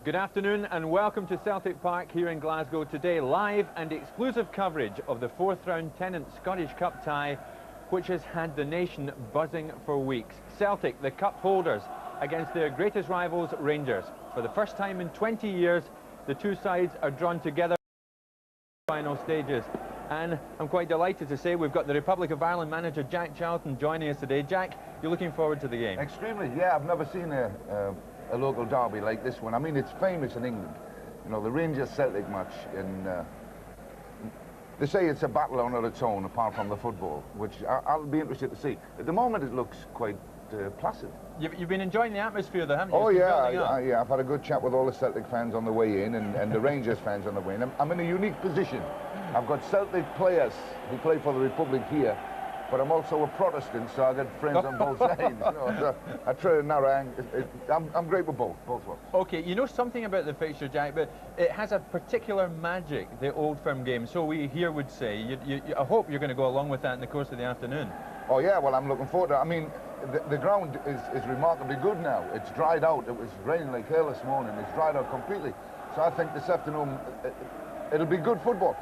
Good afternoon and welcome to Celtic Park here in Glasgow today. Live and exclusive coverage of the fourth round Tennant Scottish Cup tie, which has had the nation buzzing for weeks. Celtic, the cup holders, against their greatest rivals, Rangers. For the first time in 20 years, the two sides are drawn together in the final stages. And I'm quite delighted to say we've got the Republic of Ireland manager Jack Charlton joining us today. Jack, you're looking forward to the game? Extremely, yeah. I've never seen a local derby like this one. I mean, it's famous in England. You know, the Rangers-Celtic match, they say it's a battle on its own, apart from the football, which I'll be interested to see. At the moment, it looks quite placid. You've been enjoying the atmosphere, though, haven't you? Oh, yeah, yeah. I've had a good chat with all the Celtic fans on the way in and the Rangers fans on the way in. I'm in a unique position. I've got Celtic players who play for the Republic here, but I'm also a Protestant, so I get friends on both sides. You know, so I try to narrow. I'm great with both works. Okay, you know something about the fixture, Jack, but it has a particular magic, the Old Firm game. So we here would say, I hope you're going to go along with that in the course of the afternoon. Oh yeah, well I'm looking forward to it. I mean, the ground is remarkably good now. It's dried out. It was raining like hell this morning. It's dried out completely. So I think this afternoon it'll be good football.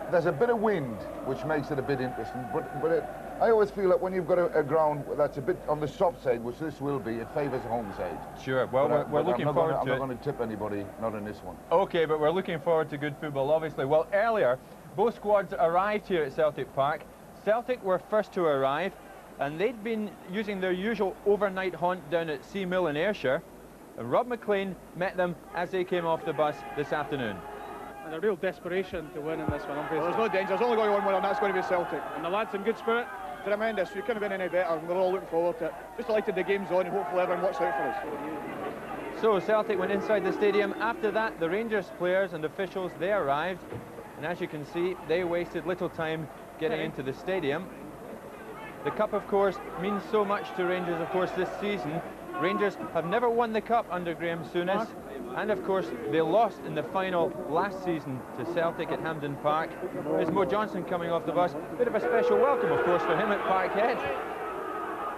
There's a bit of wind, which makes it a bit interesting, but I always feel that when you've got a ground that's a bit on the soft side, which this will be, it favours the home side. Sure, well, we're looking forward to it. I'm not going to tip anybody, not in this one. Okay, but we're looking forward to good football, obviously. Well, earlier, both squads arrived here at Celtic Park. Celtic were first to arrive, and they'd been using their usual overnight haunt down at Sea Mill in Ayrshire, and Rob McLean met them as they came off the bus this afternoon. And a real desperation to win in this one, obviously. Well, there's no danger. There's only going to be one winner, and that's going to be Celtic. And the lads in good spirit. Tremendous. We couldn't have been any better, and we're all looking forward to it. Just delighted the game's on, and hopefully everyone watches out for us. So Celtic went inside the stadium. After that, the Rangers players and officials, they arrived. And as you can see, they wasted little time getting into the stadium. The cup, of course, means so much to Rangers, of course, this season. Rangers have never won the cup under Graham Souness. And of course, they lost in the final last season to Celtic at Hampden Park. There's Mo Johnson coming off the bus. Bit of a special welcome, of course, for him at Parkhead.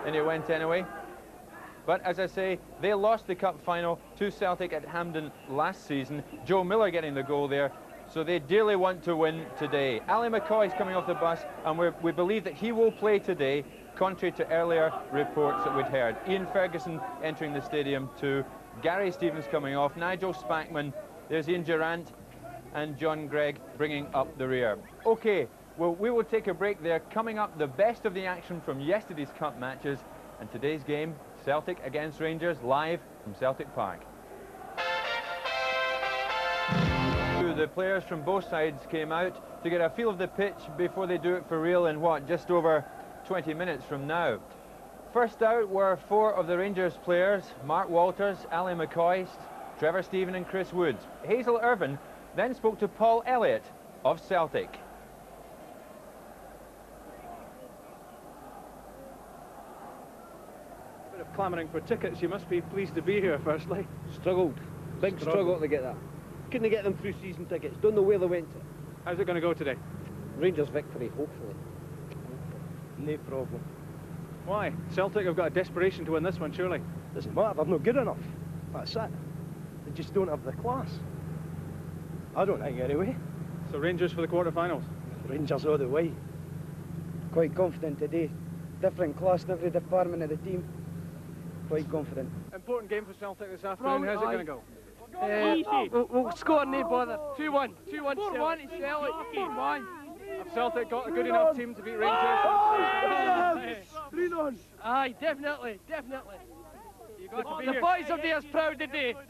And it went anyway. But as I say, they lost the cup final to Celtic at Hampden last season. Joe Miller getting the goal there. So they dearly want to win today. Ali McCoy's coming off the bus, and we believe that he will play today, contrary to earlier reports that we'd heard. Ian Ferguson entering the stadium too. Gary Stevens coming off, Nigel Spackman, there's Ian Durant, and John Gregg bringing up the rear. Okay, well, we will take a break there. Coming up, the best of the action from yesterday's cup matches, and today's game, Celtic against Rangers, live from Celtic Park. The players from both sides came out to get a feel of the pitch before they do it for real in what, just over 20 minutes from now. First out were four of the Rangers players: Mark Walters, Ali McCoy, Trevor Stephen and Chris Woods. Hazel Irvine then spoke to Paul Elliott of Celtic. A bit of clamouring for tickets. You must be pleased to be here, firstly. Struggled. Big struggle to get that. Couldn't get them through season tickets. Don't know where they went to. How's it going to go today? Rangers victory, hopefully. No problem. Why? Celtic have got a desperation to win this one, surely. Doesn't matter, they're not good enough. That's it. They just don't have the class. I don't think, anyway. So Rangers for the quarter-finals? Rangers all the way. Quite confident today. Different class in every department of the team. Quite confident. Important game for Celtic this afternoon. How's it going to go? We'll score, no bother. 2-1. 2-1 Celtic. 4-1. Have Celtic got a good enough team to beat Rangers? Aye, definitely. You got to be The here. boys of theirs proud today. There's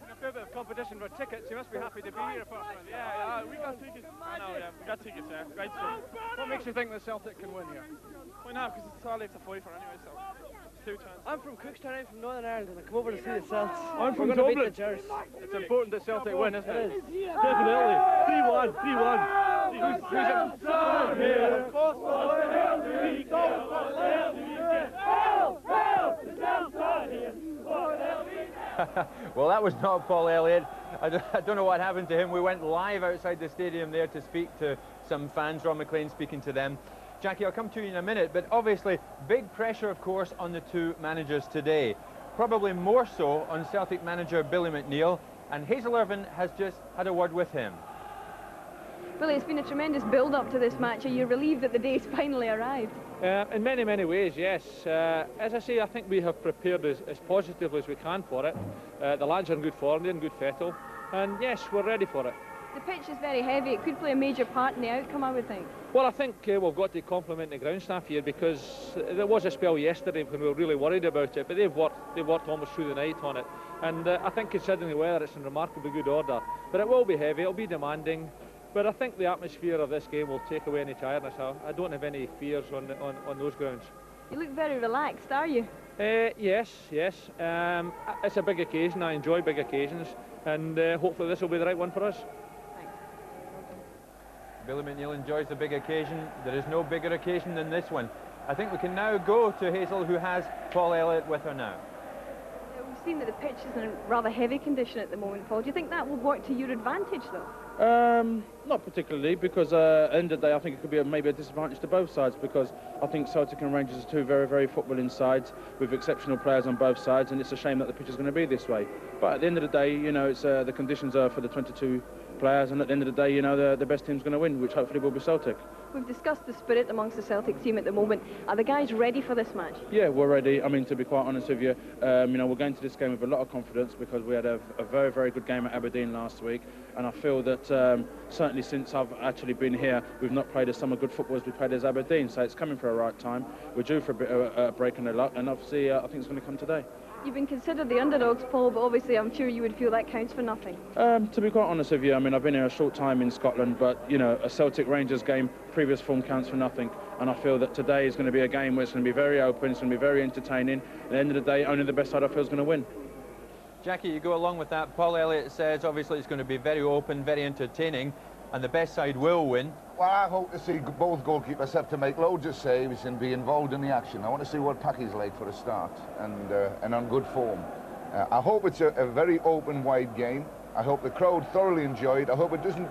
been a fair bit of competition for tickets. You must be happy to be here. Yeah, we got tickets. I know, yeah, we got tickets, yeah. Right, so what makes you think that Celtic can win here? Why not? Because it's all left to fight for anyway, so it's 2 chances. I'm from Cookstown, I'm from Northern Ireland, and I come over to see the Celts. I'm from Dublin. It's important that Celtic win, isn't it? Definitely. 3-1, 3-1. Well, that was not Paul Elliott. I don't know what happened to him. We went live outside the stadium there to speak to some fans. Ron McLean speaking to them. Jackie, I'll come to you in a minute, but obviously big pressure, of course, on the two managers today. probably more so on Celtic manager Billy McNeill, and Hazel Irvine has just had a word with him. Billy, it's been a tremendous build-up to this match. Are you relieved that the day's finally arrived? In many, many ways, yes. As I say, I think we have prepared as positively as we can for it. The lads are in good form, they're in good fettle, and yes, we're ready for it. The pitch is very heavy. It could play a major part in the outcome, I would think. Well, I think we've got to compliment the ground staff here, because there was a spell yesterday when we were really worried about it, but they've worked almost through the night on it. And I think considering the weather, it's in remarkably good order. But it will be heavy, it'll be demanding. But I think the atmosphere of this game will take away any tiredness. I don't have any fears on those grounds. You look very relaxed, are you? Yes. It's a big occasion. I enjoy big occasions, and hopefully this will be the right one for us. Thanks. Billy McNeill enjoys the big occasion. There is no bigger occasion than this one. I think we can now go to Hazel, who has Paul Elliott with her now. We've seen that the pitch is in rather heavy condition at the moment, Paul. Do you think that will work to your advantage, though? Not particularly, because at the end of the day I think it could be maybe a disadvantage to both sides, because I think Celtic and Rangers are two very, very footballing sides with exceptional players on both sides, and it's a shame that the pitch is going to be this way. But at the end of the day, you know, it's the conditions are for the 22 players, and at the end of the day, you know, the best team's going to win, which hopefully will be Celtic. We've discussed the spirit amongst the Celtic team at the moment. Are the guys ready for this match? Yeah, we're ready. I mean, to be quite honest with you, you know, we're going to this game with a lot of confidence, because we had a very, very good game at Aberdeen last week, and I feel that certainly since I've actually been here, we've not played as some good football as we played as Aberdeen, so it's coming for a right time. We're due for a bit of a break in the luck, and obviously I think it's going to come today. You've been considered the underdogs, Paul, but obviously I'm sure you would feel that counts for nothing. To be quite honest with you, I mean, I've been here a short time in Scotland, but, you know, a Celtic Rangers game, previous form counts for nothing, and I feel that today is going to be a game where it's going to be very open, it's going to be very entertaining. At the end of the day, only the best side I feel is going to win. Jackie, you go along with that. Paul Elliott says obviously it's going to be very open, very entertaining, and the best side will win. Well, I hope to see both goalkeepers have to make loads of saves and be involved in the action. I want to see what Packy's like for a start, and on good form. I hope it's a very open, wide game. I hope the crowd thoroughly enjoy it. I hope it doesn't...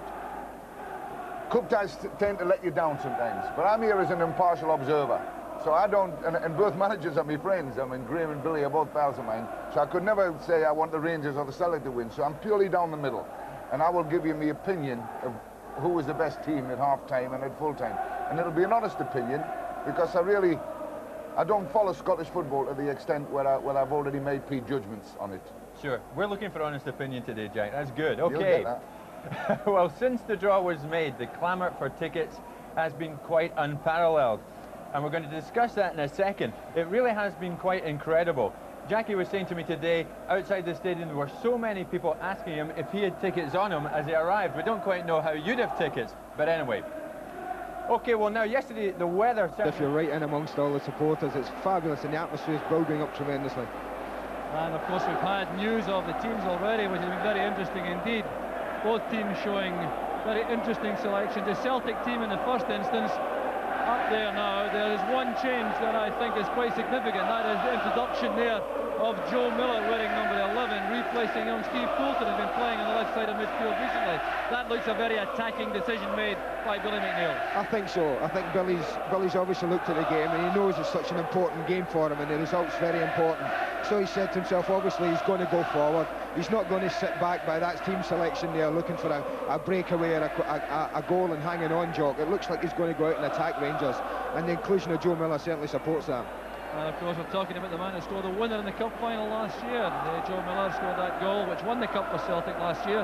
Cup ties tend to let you down sometimes, but I'm here as an impartial observer. So I don't, and both managers are my friends. I mean, Graham and Billy are both pals of mine. So I could never say I want the Rangers or the Celtic to win. So I'm purely down the middle. And I will give you my opinion of who was the best team at half-time and at full-time. And it'll be an honest opinion, because I don't follow Scottish football to the extent where I've already made prejudgments on it. Sure. We're looking for honest opinion today, Jack. That's good. Okay. You'll get that. Well, since the draw was made, the clamour for tickets has been quite unparalleled. And we're going to discuss that in a second. It really has been quite incredible. Jackie was saying to me today, outside the stadium, there were so many people asking him if he had tickets on him as he arrived. We don't quite know how you'd have tickets, but anyway. Okay, well now, yesterday, the weather... If you're right in amongst all the supporters, it's fabulous, and the atmosphere is building up tremendously. And of course, we've had news of the teams already, which has been very interesting indeed. Both teams showing very interesting selections. The Celtic team in the first instance, up there now, there is one change that I think is quite significant. That is the introduction there of Joe Miller wearing number 11, replacing young Steve Coulter, who's been playing on the left side of midfield recently. That looks a very attacking decision made by Billy McNeill. I think so. I think Billy's obviously looked at the game, and he knows it's such an important game for him, and the result's very important. So he said to himself, obviously he's going to go forward. He's not going to sit back by that team selection there looking for a breakaway or a goal and hanging on jock. It looks like he's going to go out and attack Rangers, and the inclusion of Joe Miller certainly supports that. And of course, we're talking about the man who scored the winner in the cup final last year. Joe Miller scored that goal which won the cup for Celtic last year.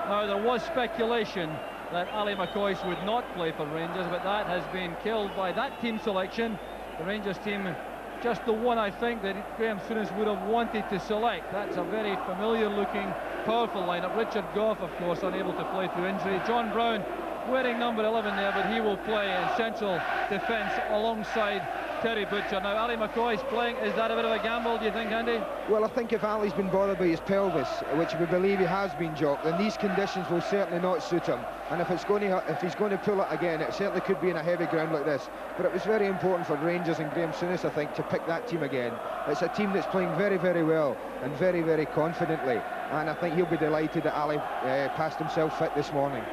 Now, there was speculation that Ali McCoist would not play for Rangers, but that has been killed by that team selection. The Rangers team, just the one I think that Graham Souness would have wanted to select. That's a very familiar looking, powerful lineup. Richard Gough, of course, unable to play through injury. John Brown wearing number 11 there, but he will play in central defence alongside Terry Butcher. Now, Ali McCoy's playing. Is that a bit of a gamble, do you think, Andy? Well, I think if Ali's been bothered by his pelvis, which we believe he has been, Jock, then these conditions will certainly not suit him. And if he's going to pull it again, it certainly could be in a heavy ground like this. But it was very important for Rangers and Graham Souness, I think, to pick that team again. It's a team that's playing very, very well and very, very confidently. And I think he'll be delighted that Ali passed himself fit this morning.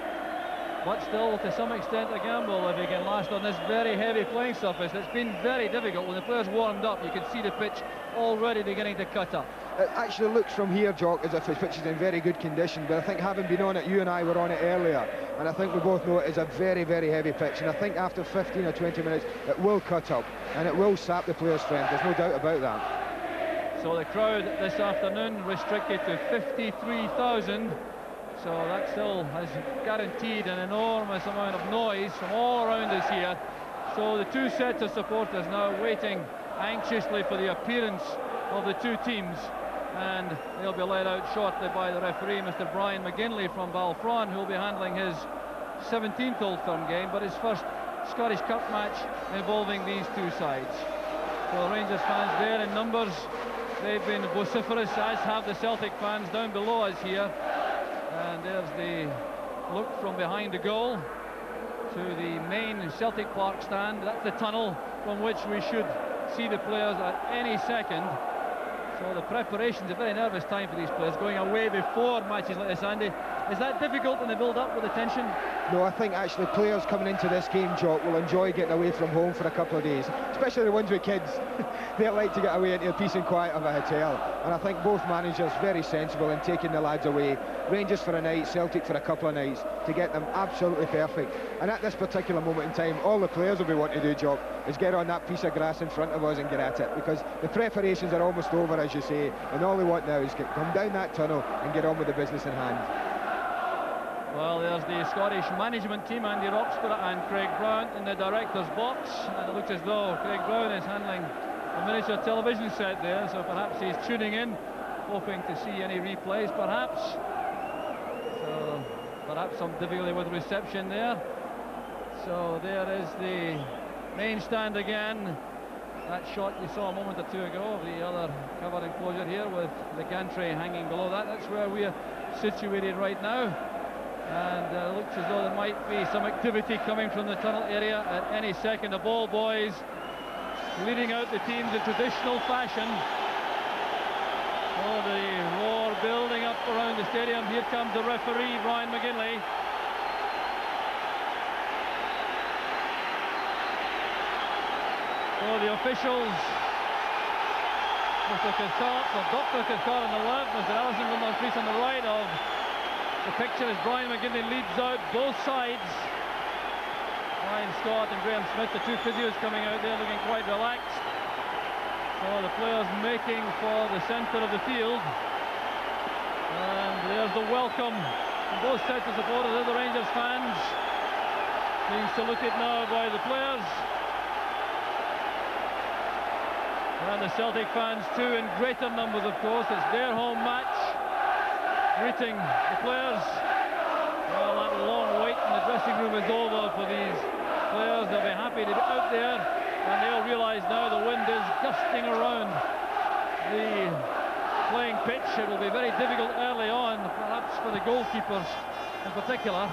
but still to some extent a gamble if he can last on this very heavy playing surface. It's been very difficult. When the players warmed up, you can see the pitch already beginning to cut up. It actually looks from here, Jock, as if the pitch is in very good condition, but I think having been on it, you and I were on it earlier, and I think we both know it is a very, very heavy pitch, and I think after 15 or 20 minutes it will cut up and it will sap the players' strength. There's no doubt about that. So the crowd this afternoon restricted to 53,000, so that still has guaranteed an enormous amount of noise from all around us here. So the two sets of supporters now waiting anxiously for the appearance of the two teams, and they'll be led out shortly by the referee, Mr. Brian McGinley from Balfron, who will be handling his 17th Old Firm game, but his first Scottish Cup match involving these two sides. So Rangers fans there in numbers, they've been vociferous, as have the Celtic fans down below us here. And there's the look from behind the goal to the main Celtic Park stand. That's the tunnel from which we should see the players at any second. So the preparation's a very nervous time for these players, going away before matches like this, Andy. Is that difficult in the build-up with the tension? No, I think actually players coming into this game, Jock, will enjoy getting away from home for a couple of days, especially the ones with kids. They like to get away into the peace and quiet of a hotel, and I think both managers very sensible in taking the lads away. Rangers for a night, Celtic for a couple of nights, to get them absolutely perfect. And at this particular moment in time, all the players will be wanting to do, Jock, is get on that piece of grass in front of us and get at it, because the preparations are almost over, as you say, and all they want now is come down that tunnel and get on with the business in hand. Well, there's the Scottish management team, Andy Roxburgh and Craig Brown in the director's box, and it looks as though Craig Brown is handling a miniature television set there, so perhaps he's tuning in, hoping to see any replays, perhaps. So perhaps some difficulty with reception there. So there is the main stand again. That shot you saw a moment or two ago of the other covered enclosure here with the gantry hanging below that. That's where we are situated right now. And it looks as though there might be some activity coming from the tunnel area at any second. The ball boys leading out the teams in traditional fashion. Oh, the roar building up around the stadium. Here comes the referee, Brian McGinley. So the officials, Mr. Cathcart, or Dr. Cathcart on the left, Mr. Allison from the police on the right of the picture as Brian McGinley leads out both sides. Ryan Scott and Graham Smith, the two physios coming out there looking quite relaxed. So the players making for the centre of the field. And there's the welcome from both sets of supporters. There's the Rangers fans being saluted now by the players. And the Celtic fans too, in greater numbers, of course. It's their home match. Greeting the players. Well, that long wait in the dressing room is over for these players. They'll be happy to be out there, and they'll realise now the wind is gusting around the playing pitch. It will be very difficult early on, perhaps for the goalkeepers in particular,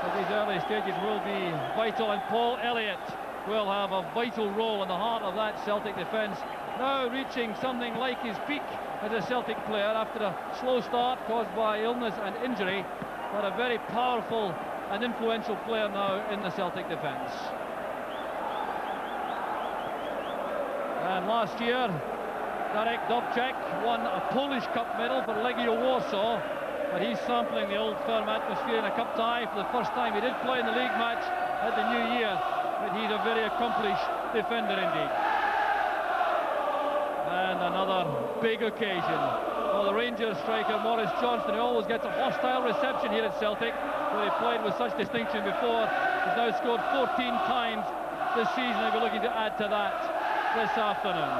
but these early stages will be vital, and Paul Elliott will have a vital role in the heart of that Celtic defence, now reaching something like his peak as a Celtic player after a slow start caused by illness and injury, but a very powerful and influential player now in the Celtic defence. And last year, Darek Dobczek won a Polish Cup medal for Legia Warsaw, but he's sampling the Old Firm atmosphere in a cup tie for the first time. He did play in the league match at the New Year, but he's a very accomplished defender indeed. And another big occasion for the Rangers striker Maurice Johnston, who always gets a hostile reception here at Celtic, where he played with such distinction before. He's now scored 14 times this season. He'll be looking to add to that this afternoon.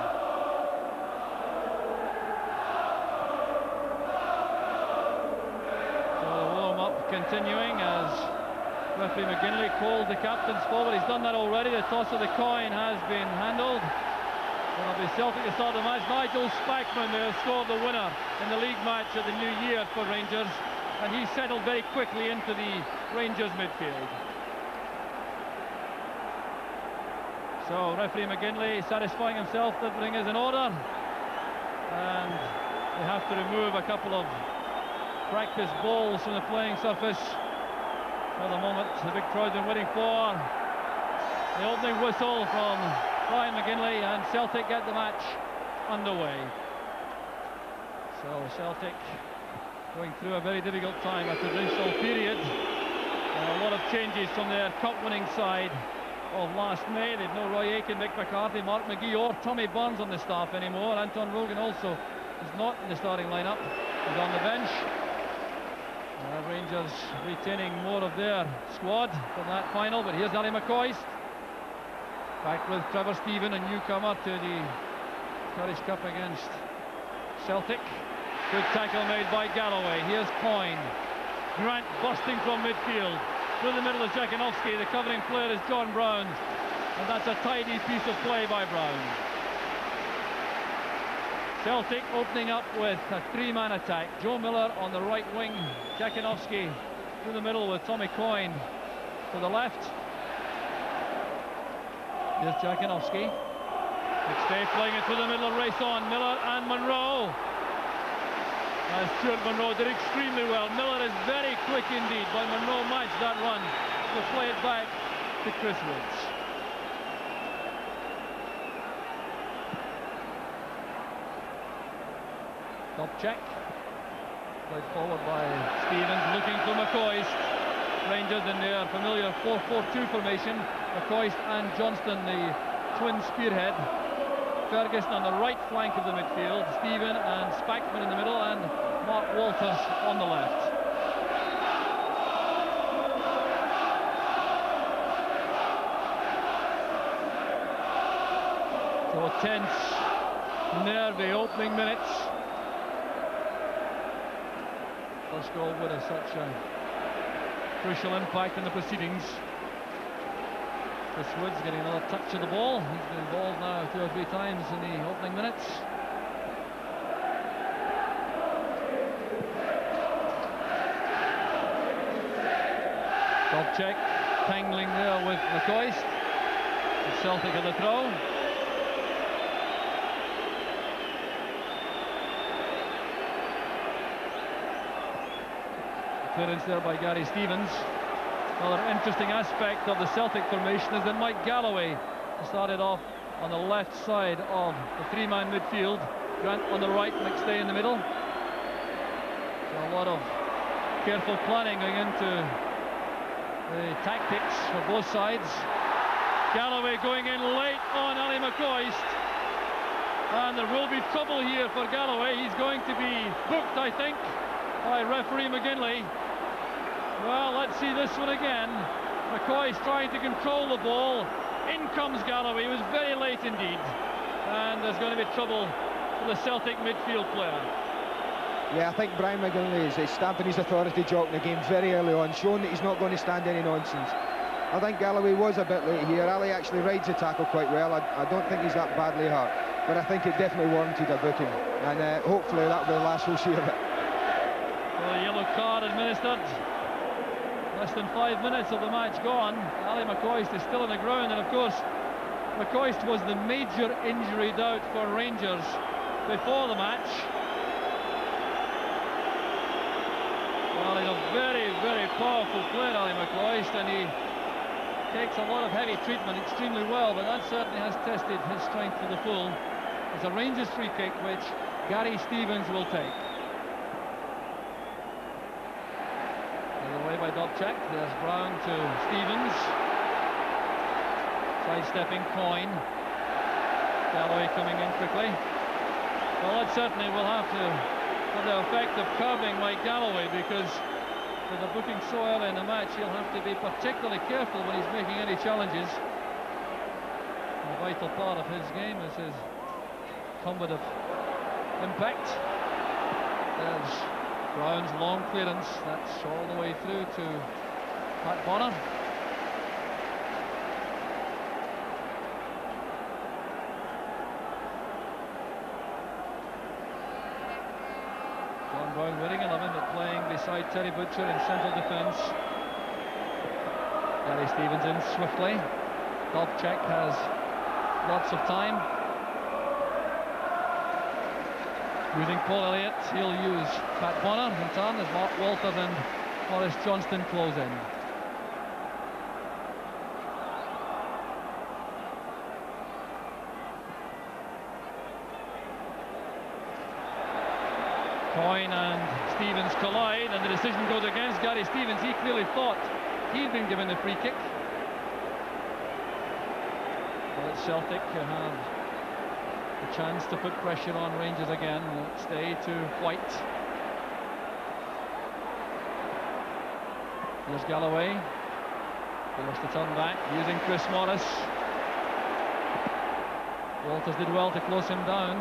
So the warm-up continuing as referee McGinley called the captains forward. He's done that already. The toss of the coin has been handled. It'll be Celtic to start the match. Nigel Spackman there scored the winner in the league match at the New Year for Rangers, and he settled very quickly into the Rangers midfield. So referee McGinley satisfying himself that everything is in order, and they have to remove a couple of practice balls from the playing surface. for the moment the big crowd's been waiting for. The opening whistle from Brian McGinley, and Celtic get the match underway. So Celtic going through a very difficult time after the initial period. A lot of changes from their cup-winning side of last May. They've no Roy Aitken, Mick McCarthy, Mark McGee or Tommy Burns on the staff anymore. Anton Rogan also is not in the starting lineup. He's on the bench. Rangers retaining more of their squad for that final, but here's Ali McCoist. Back with Trevor Stephen, a newcomer to the Scottish Cup against Celtic. Good tackle made by Galloway. Here's Coyne. Grant busting from midfield. Through the middle is Jakinovski. The covering player is John Brown. And that's a tidy piece of play by Brown. Celtic opening up with a three-man attack. Joe Miller on the right wing. Jakinovski through the middle with Tommy Coyne to the left. Here's Jakinovski. McStay playing it through the middle, race on. Miller and Monroe. And Stuart Monroe did extremely well. Miller is very quick indeed, but Monroe matched that run to play it back to Chris Woods. Top check. Played forward by Stevens, looking for McCoist. Rangers in their familiar 4-4-2 formation. McCoist and Johnston, the twin spearhead. Ferguson on the right flank of the midfield. Stephen and Spackman in the middle, and Mark Walters on the left. So tense, nervy opening minutes. First goal would have such a crucial impact in the proceedings. Chris Woods getting another touch of the ball. He's been involved now 2 or 3 times in the opening minutes. Top check, tangling there with McCoist. Celtic at the throw. Clearance there by Gary Stevens. Another interesting aspect of the Celtic formation is that Mike Galloway started off on the left side of the three-man midfield. Grant on the right, McStay in the middle. So a lot of careful planning going into the tactics for both sides. Galloway going in late on Ali McCoist. And there will be trouble here for Galloway. He's going to be booked, I think, by referee McGinley. Well, let's see this one again. McCoy's trying to control the ball. In comes Galloway. He was very late indeed. And there's going to be trouble for the Celtic midfield player. Yeah, I think Brian McGinley is stamping his authority jock in the game very early on, showing that he's not going to stand any nonsense. I think Galloway was a bit late here. Ali actually rides the tackle quite well. I don't think he's that badly hurt, but I think it definitely warranted a booking. And hopefully that'll be the last we'll see of it. Well, a yellow card administered. Less than 5 minutes of the match gone. Ali McCoist is still on the ground, and of course McCoist was the major injury doubt for Rangers before the match. Well, he's a very, very powerful player, Ali McCoist, and he takes a lot of heavy treatment extremely well, but that certainly has tested his strength to the full. It's a Rangers free kick which Gary Stevens will take. Away by Dobchak. There's Brown to Stevens. Sidestepping Coyne. Galloway coming in quickly. Well, that certainly will have to have the effect of curbing Mike Galloway, because with the booking so early in the match, he'll have to be particularly careful when he's making any challenges. A vital part of his game is his combative impact. There's Brown's long clearance. That's all the way through to Pat Bonner. John Brown winning 11, but playing beside Terry Butcher in central defence. Gary Stevens in swiftly. Dobchak has lots of time. Using Paul Elliott, he'll use Pat Bonner in turn as Mark Walters and Forrest Johnston close in. Coyne and Stevens collide, and the decision goes against Gary Stevens. He clearly thought he'd been given the free kick. But Celtic have the chance to put pressure on Rangers again. Stay to White. Here's Galloway. He wants to turn back using Chris Morris. Walters did well to close him down.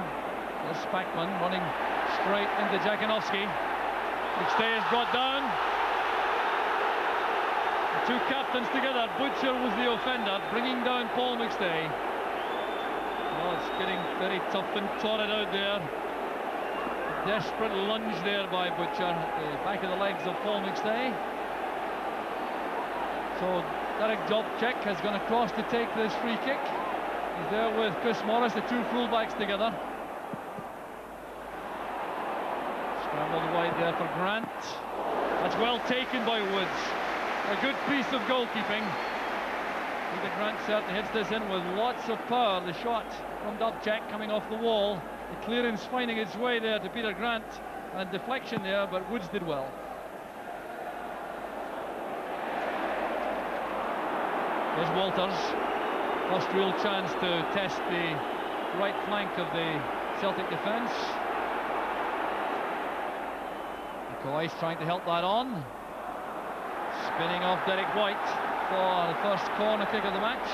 There's Spackman running straight into Jakanowski. McStay is brought down. The two captains together. Butcher was the offender, bringing down Paul McStay. Oh, it's getting very tough and torrid out there. A desperate lunge there by Butcher at the back of the legs of Paul McStay. So Derek Dobchek has gone across to take this free kick. He's there with Chris Morris, the two fullbacks together. Scrambled wide there for Grant. That's well taken by Woods. A good piece of goalkeeping. Peter Grant certainly hits this in with lots of power. The shot from Dobchek coming off the wall. The clearance finding its way there to Peter Grant. And deflection there, but Woods did well. There's Walters. First real chance to test the right flank of the Celtic defence. McCoy's trying to help that on. Spinning off Derek White for the first corner kick of the match.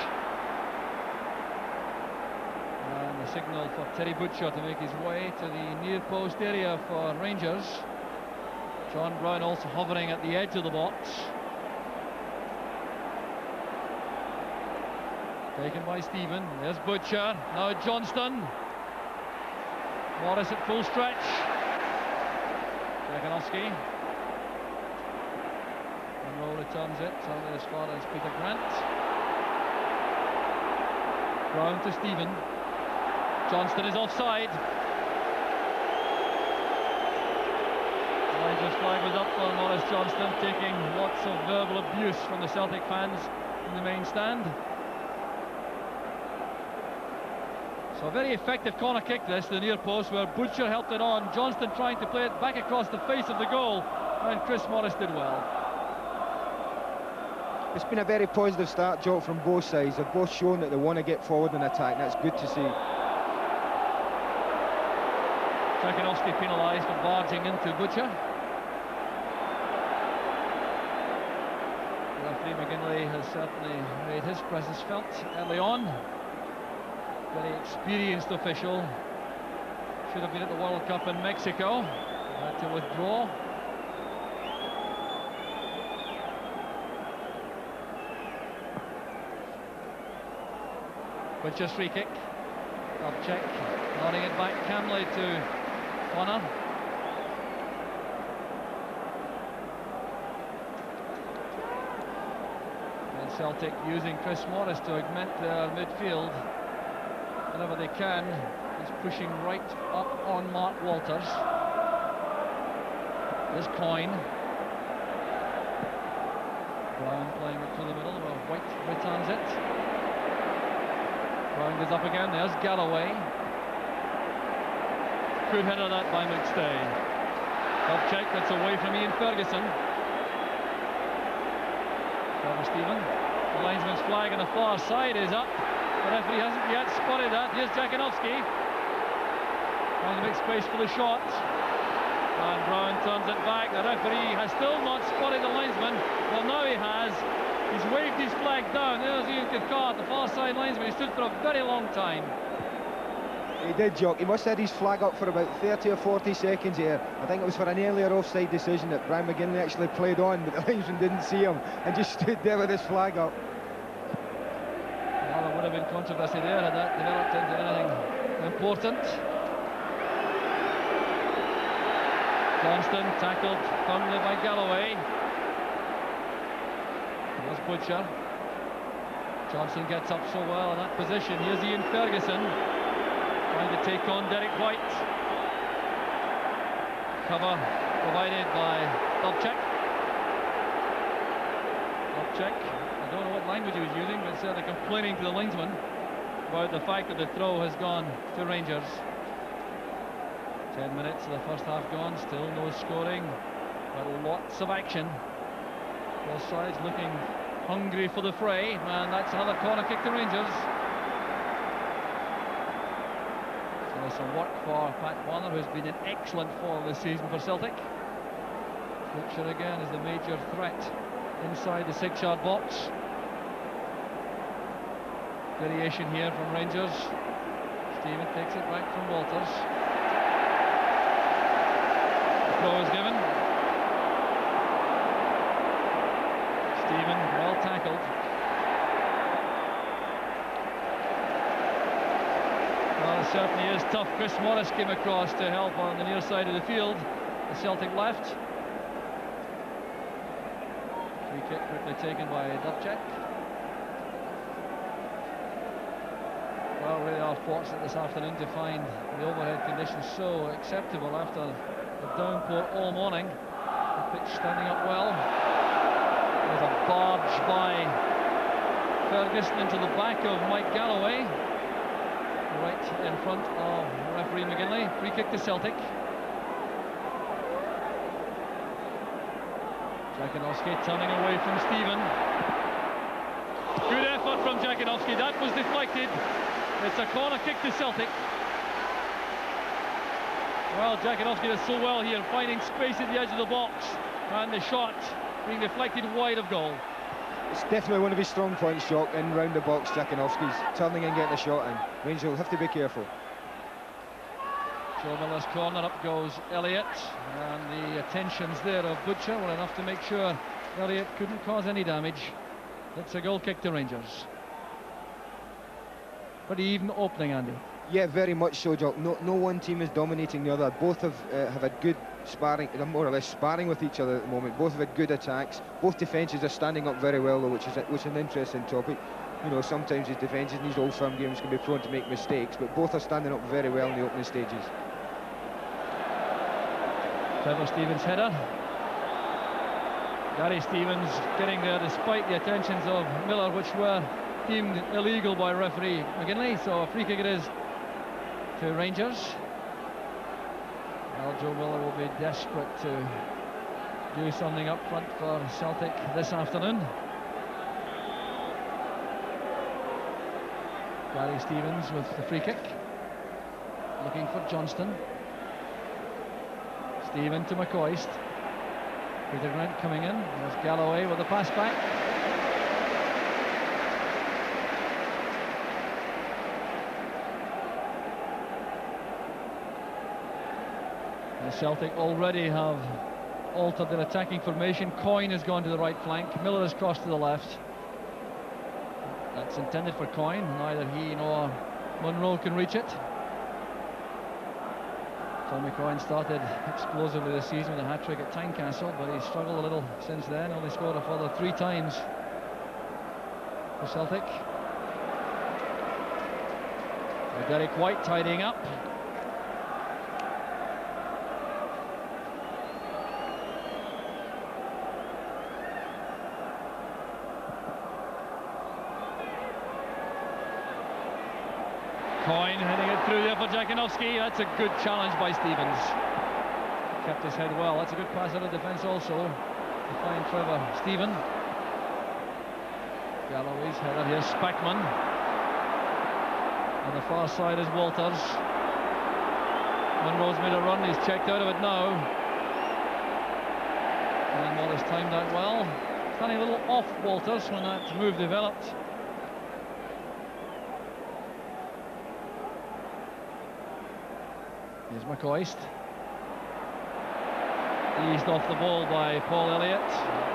And the signal for Terry Butcher to make his way to the near post area for Rangers. John Brown also hovering at the edge of the box. Taken by Stephen. There's Butcher. Now Johnston. Morris at full stretch. Jakanowski. Monroe returns it, only as far as Peter Grant. Brown to Stephen. Johnston is offside. Rangers flag was up for Morris Johnston, taking lots of verbal abuse from the Celtic fans in the main stand. So a very effective corner kick this, the near post, where Butcher helped it on. Johnston trying to play it back across the face of the goal, and Chris Morris did well. It's been a very positive start, Joe, from both sides. They've both shown that they want to get forward in attack, and that's good to see. Jakanowski penalised for barging into Butcher. Referee McGinley has certainly made his presence felt early on. Very experienced official. Should have been at the World Cup in Mexico. Had to withdraw. Butcher's free kick. Dobchek nodding it back calmly to Connor. And Celtic using Chris Morris to augment their midfield whenever they can. He's pushing right up on Mark Walters. There's Coyne. Brown playing it through the middle, where White returns it. Brown goes up again, there's Galloway. Good header that by McStay. Dobchek, that's away from Ian Ferguson. Trevor Stephen. The linesman's flag on the far side is up. The referee hasn't yet spotted that. Here's Jakanowski. Trying to make space for the shot. And Brown turns it back. The referee has still not spotted the linesman. Well, now he has. He's waved his flag down. There's Ian Cathcart, the far side linesman. He stood for a very long time. He did, Jock. He must have had his flag up for about 30 or 40 seconds here. I think it was for an earlier offside decision that Brian McGinley actually played on, but the linesman didn't see him and just stood there with his flag up. Well, there would have been controversy there had that developed into anything important. Johnston tackled firmly by Galloway. There's Butcher. Johnson gets up so well in that position. Here's Ian Ferguson trying to take on Derek White. Cover provided by Dobchek. Dobchek, I don't know what language he was using, but certainly complaining to the linesman about the fact that the throw has gone to Rangers. 10 minutes of the first half gone, still no scoring, but lots of action. Both sides looking hungry for the fray, and that's another corner kick to Rangers. So some work for Pat Warner, who's been in excellent form this season for Celtic. Butcher again is the major threat inside the 6-yard box. Variation here from Rangers. Stephen takes it back from Walters. The throw is given. Stephen, well tackled. Well, it certainly is tough. Chris Morris came across to help on the near side of the field. The Celtic left. Free kick quickly taken by Dubček. Well, really are fortunate this afternoon to find the overhead conditions so acceptable after the downpour all morning. The pitch standing up well. There's a barge by Ferguson into the back of Mike Galloway, right in front of referee McGinley. Free kick to Celtic. Jakinowski turning away from Stephen. Good effort from Jakinowski. That was deflected. It's a corner kick to Celtic. Well, Jakinowski does so well here, finding space at the edge of the box, and the shot being deflected wide of goal. It's definitely one of his strong points, Jock, in round the box. Jakinowski's turning and getting a shot in. Rangers will have to be careful. Joe Miller's corner, up goes Elliott, and the attentions there of Butcher were enough to make sure Elliott couldn't cause any damage. It's a goal kick to Rangers. Pretty even opening, Andy. Yeah, very much so, Jock. No one team is dominating the other. Both have had good sparring, more or less sparring with each other at the moment. Both have had good attacks. Both defences are standing up very well, though, which is an interesting topic. You know, sometimes these defences in these old firm games can be prone to make mistakes, but both are standing up very well in the opening stages. Trevor Stevens' header. Gary Stevens getting there despite the attentions of Miller, which were deemed illegal by referee McGinley, so a free kick it is to Rangers. Well, Joe Miller will be desperate to do something up front for Celtic this afternoon. Gary Stevens with the free kick, looking for Johnston. Stephen to McCoist. Peter Grant coming in. There's Galloway with the pass back. The Celtic already have altered their attacking formation. Coyne has gone to the right flank. Miller has crossed to the left. That's intended for Coyne. Neither he nor Munro can reach it. Tommy Coyne started explosively this season with a hat-trick at Tynecastle, but he's struggled a little since then. Only scored a further 3 times for Celtic. Derek White tidying up. Coyne heading it through there for Jakinowski. That's a good challenge by Stevens. Kept his head well. That's a good pass out of defence also to find Trevor Stephen. Galloway's header here, Spackman. On the far side is Walters. Munro's made a run, he's checked out of it now. And Wallace timed that well. Standing a little off Walters when that move developed. Here's McCoist. Eased off the ball by Paul Elliott.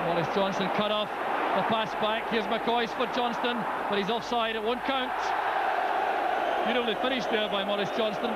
Maurice Johnston cut off the pass back. Here's McCoist for Johnston, but he's offside, it won't count. Beautifully finished there by Maurice Johnston.